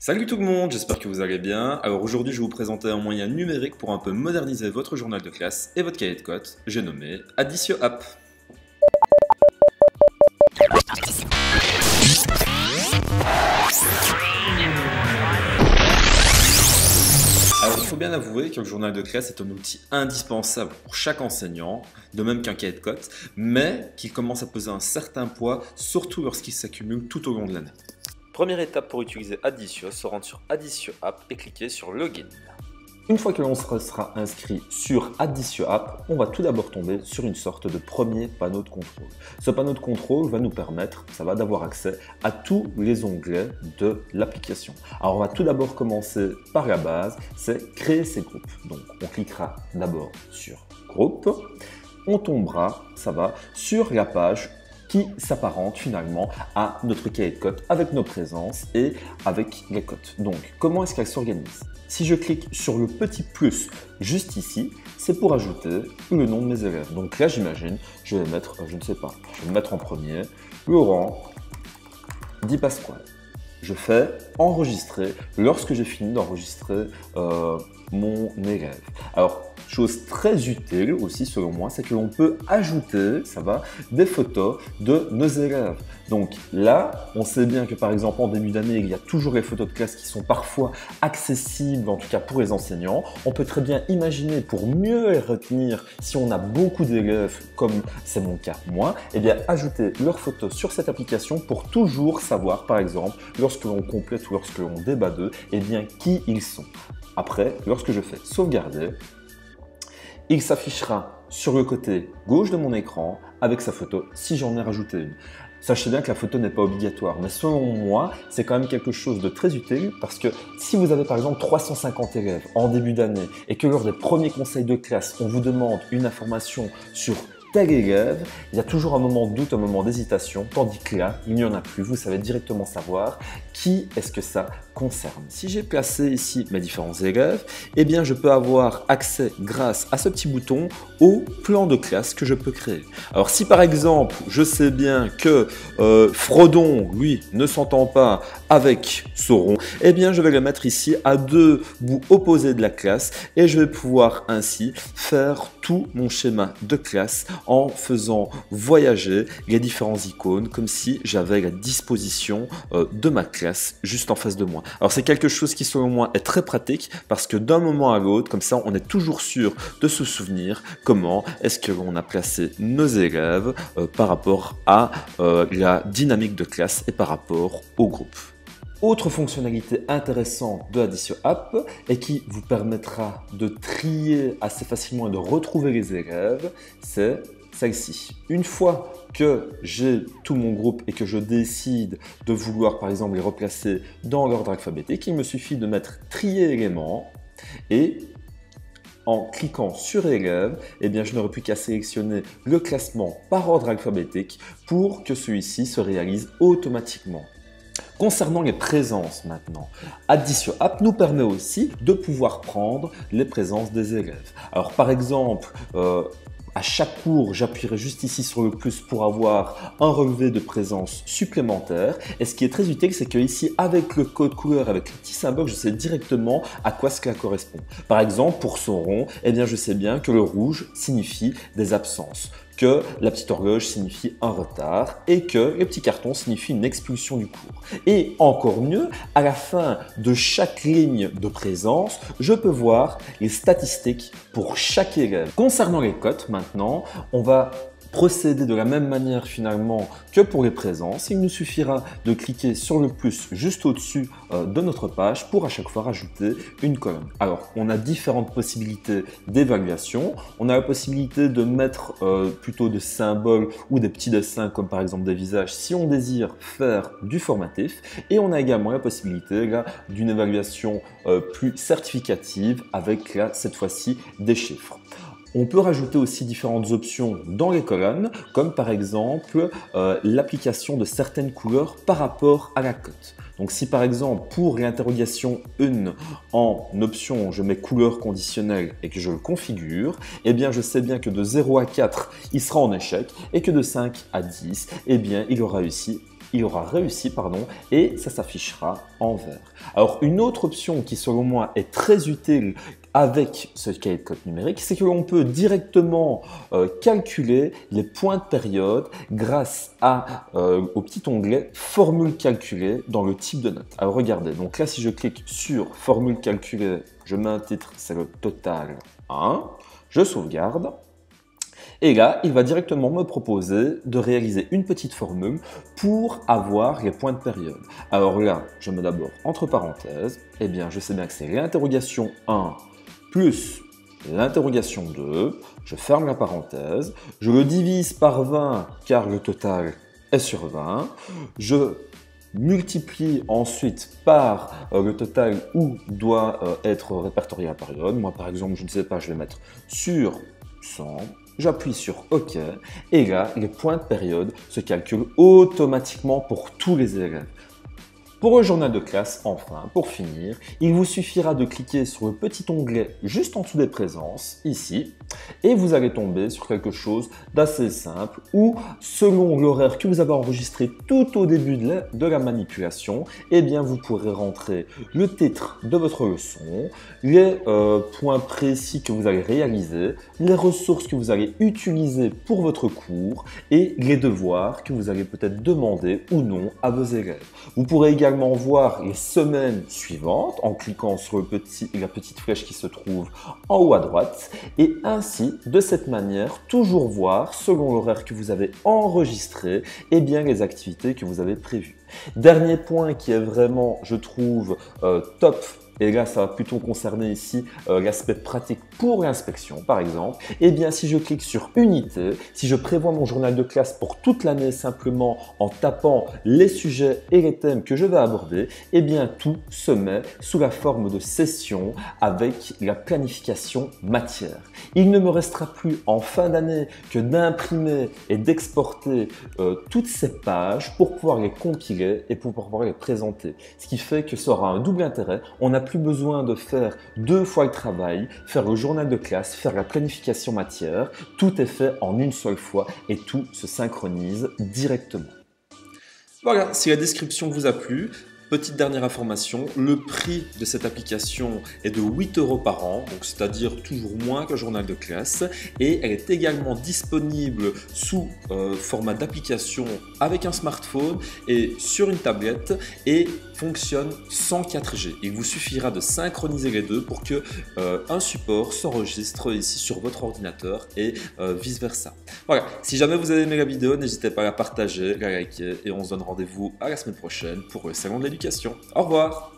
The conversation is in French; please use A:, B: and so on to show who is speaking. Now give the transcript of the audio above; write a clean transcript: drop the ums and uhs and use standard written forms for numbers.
A: Salut tout le monde, j'espère que vous allez bien. Alors aujourd'hui je vais vous présenter un moyen numérique pour un peu moderniser votre journal de classe et votre cahier de cotes, j'ai nommé Adissio App. Alors il faut bien avouer que le journal de classe est un outil indispensable pour chaque enseignant, de même qu'un cahier de cotes, mais qui commence à peser un certain poids, surtout lorsqu'il s'accumule tout au long de l'année. Première étape pour utiliser Adissio, se rendre sur Adissio App et cliquer sur Login.
B: Une fois que l'on sera inscrit sur Adissio App, on va tout d'abord tomber sur une sorte de premier panneau de contrôle. Ce panneau de contrôle va nous permettre, d'avoir accès à tous les onglets de l'application. Alors on va tout d'abord commencer par la base, c'est créer ses groupes. Donc on cliquera d'abord sur groupe, on tombera, sur la page qui s'apparente finalement à notre cahier de cotes avec nos présences et avec les cotes. Donc, comment est-ce qu'elle s'organise? Si je clique sur le petit plus juste ici, c'est pour ajouter le nom de mes élèves. Donc là, j'imagine, je vais mettre, je vais mettre en premier Laurent Di Pasquale. Je fais enregistrer lorsque j'ai fini d'enregistrer mon élève. Alors, chose très utile aussi selon moi, c'est que l'on peut ajouter, des photos de nos élèves. Donc là, on sait bien que par exemple en début d'année, il y a toujours les photos de classe qui sont parfois accessibles, en tout cas pour les enseignants. On peut très bien imaginer pour mieux les retenir, si on a beaucoup d'élèves, comme c'est mon cas moi, ajouter leurs photos sur cette application pour toujours savoir, par exemple, lorsque l'on complète ou lorsque l'on débat d'eux, qui ils sont. Après, lorsque je fais sauvegarder, il s'affichera sur le côté gauche de mon écran avec sa photo si j'en ai rajouté une. Sachez bien que la photo n'est pas obligatoire, mais selon moi, c'est quand même quelque chose de très utile parce que si vous avez par exemple 350 élèves en début d'année et que lors des premiers conseils de classe, on vous demande une information sur tel élève, il y a toujours un moment de doute, un moment d'hésitation, tandis que là, il n'y en a plus. Vous savez directement savoir qui est-ce que ça concerne. Si j'ai placé ici mes différents élèves, je peux avoir accès grâce à ce petit bouton au plan de classe que je peux créer. Alors si par exemple, je sais bien que Frodon, lui, ne s'entend pas avec Sauron, je vais le mettre ici à deux bouts opposés de la classe et je vais pouvoir ainsi faire tout mon schéma de classe en faisant voyager les différents icônes comme si j'avais la disposition de ma classe juste en face de moi. Alors c'est quelque chose qui selon moi est très pratique parce que d'un moment à l'autre, comme ça on est toujours sûr de se souvenir comment est-ce que l'on a placé nos élèves par rapport à la dynamique de classe et par rapport au groupe. Autre fonctionnalité intéressante de Adissio App et qui vous permettra de trier assez facilement et de retrouver les élèves, c'est celle-ci. Une fois que j'ai tout mon groupe et que je décide de vouloir par exemple les replacer dans l'ordre alphabétique, il me suffit de mettre trier éléments et en cliquant sur élèves, je n'aurai plus qu'à sélectionner le classement par ordre alphabétique pour que celui-ci se réalise automatiquement. Concernant les présences maintenant, Adissio App nous permet aussi de pouvoir prendre les présences des élèves. Alors par exemple, à chaque cours, j'appuierai juste ici sur le plus pour avoir un relevé de présence supplémentaire. Et ce qui est très utile, c'est que ici, avec le code couleur, avec le petit symbole, je sais directement à quoi cela correspond. Par exemple, pour Sauron, je sais bien que le rouge signifie des absences, que la petite horloge signifie un retard et que les petits cartons signifient une expulsion du cours. Et encore mieux, à la fin de chaque ligne de présence, je peux voir les statistiques pour chaque élève. Concernant les cotes maintenant, on va procéder de la même manière finalement que pour les présences. Il nous suffira de cliquer sur le plus juste au-dessus de notre page pour à chaque fois rajouter une colonne. Alors, on a différentes possibilités d'évaluation. On a la possibilité de mettre plutôt des symboles ou des petits dessins comme par exemple des visages si on désire faire du formatif. Et on a également la possibilité d'une évaluation plus certificative avec là, cette fois-ci des chiffres. On peut rajouter aussi différentes options dans les colonnes, comme par exemple l'application de certaines couleurs par rapport à la cote. Donc si par exemple pour l'interrogation 1 en option je mets couleur conditionnelle et que je le configure, je sais bien que de 0 à 4 il sera en échec et que de 5 à 10 il aura réussi il aura réussi, pardon, et ça s'affichera en vert. Alors, une autre option qui, selon moi, est très utile avec ce cahier de code numérique, c'est que l'on peut directement calculer les points de période grâce au petit onglet Formule calculée dans le type de note. Alors regardez, donc là si je clique sur Formule calculée, je mets un titre, c'est le total 1, je sauvegarde. Et là, il va directement me proposer de réaliser une petite formule pour avoir les points de période. Alors là, je mets d'abord entre parenthèses, eh bien je sais bien que c'est l'interrogation 1 plus l'interrogation 2, je ferme la parenthèse, je le divise par 20 car le total est sur 20, je multiplie ensuite par le total où doit être répertoriée la période. Moi par exemple, je ne sais pas, je vais mettre sur 100, j'appuie sur OK et là, les points de période se calculent automatiquement pour tous les élèves. Pour le journal de classe, enfin, pour finir, il vous suffira de cliquer sur le petit onglet juste en dessous des présences, ici, et vous allez tomber sur quelque chose d'assez simple où, selon l'horaire que vous avez enregistré tout au début de la manipulation, eh bien, vous pourrez rentrer le titre de votre leçon, les points précis que vous allez réaliser, les ressources que vous allez utiliser pour votre cours et les devoirs que vous allez peut-être demander ou non à vos élèves. Vous pourrez également voir les semaines suivantes en cliquant sur la petite flèche qui se trouve en haut à droite et ainsi, de cette manière, toujours voir, selon l'horaire que vous avez enregistré, eh bien, les activités que vous avez prévues. Dernier point qui est vraiment, je trouve, top. Et là, ça va plutôt concerner ici l'aspect pratique pour l'inspection, par exemple. Eh bien, si je clique sur Unité, si je prévois mon journal de classe pour toute l'année simplement en tapant les sujets et les thèmes que je vais aborder, eh bien, tout se met sous la forme de session avec la planification matière. Il ne me restera plus en fin d'année que d'imprimer et d'exporter toutes ces pages pour pouvoir les compiler et pour pouvoir les présenter. Ce qui fait que ça aura un double intérêt. On n'a plus besoin de faire 2 fois le travail, faire le journal de classe, faire la planification matière. Tout est fait en une seule fois et tout se synchronise directement.
A: Voilà, si la description vous a plu, petite dernière information, le prix de cette application est de 8 € par an, donc c'est-à-dire toujours moins qu'un journal de classe, et elle est également disponible sous format d'application avec un smartphone et sur une tablette et fonctionne sans 4G. Il vous suffira de synchroniser les deux pour que un support s'enregistre ici sur votre ordinateur et vice versa. Voilà, si jamais vous avez aimé la vidéo, n'hésitez pas à la partager, la liker et on se donne rendez-vous à la semaine prochaine pour le salon de l'éducation. Au revoir!